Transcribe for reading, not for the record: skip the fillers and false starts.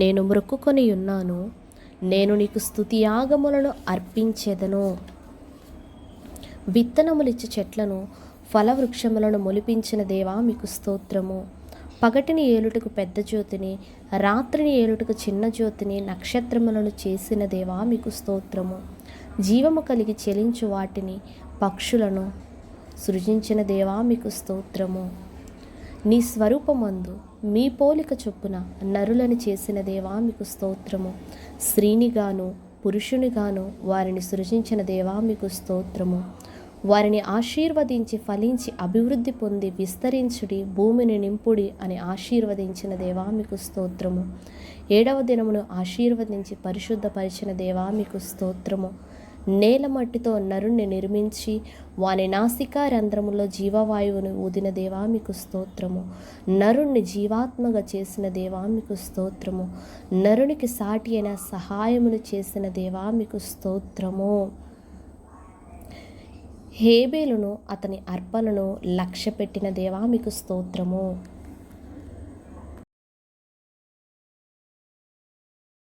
నేను మ్రొక్కుకొని ఉన్నాను. నేను నీకు స్తుతియాగములను అర్పించెదను. విత్తనములిచ్చి చెట్లను, ఫలవృక్షములను మొలిపించిన దేవా మీకు స్తోత్రము. పగటిని ఏలుటకు పెద్ద జ్యోతిని, రాత్రిని ఏలుటకు చిన్న జ్యోతిని, నక్షత్రములను చేసిన దేవా మీకు స్తోత్రము. జీవము కలిగి చెలించు వాటిని, పక్షులను సృజించిన దేవా మీకు స్తోత్రము. నీ స్వరూపమందు మీ పోలిక చొప్పున నరులను చేసిన దేవా మీకు స్తోత్రము. స్త్రీనిగాను పురుషునిగాను వారిని సృజించిన దేవా మీకు స్తోత్రము. వారిని ఆశీర్వదించి ఫలించి అభివృద్ధి పొంది విస్తరించుడి, భూమిని నింపుడి అని ఆశీర్వదించిన దేవా మీకు స్తోత్రము. 7వ దినమును ఆశీర్వదించి పరిశుద్ధపరిచిన దేవా మీకు స్తోత్రము. నేల మట్టితో నరుణ్ణి నిర్మించి వాని నాసికా రంధ్రములో జీవవాయువును ఊదిన దేవా మీకు స్తోత్రము. నరుణ్ణి జీవాత్మగా చేసిన దేవా మీకు స్తోత్రము. నరునికి సాటి అయిన సహాయమును చేసిన దేవా మీకు స్తోత్రము. హేబేలును అతని అర్పణను లక్ష్యపెట్టిన దేవా మీకు స్తోత్రము.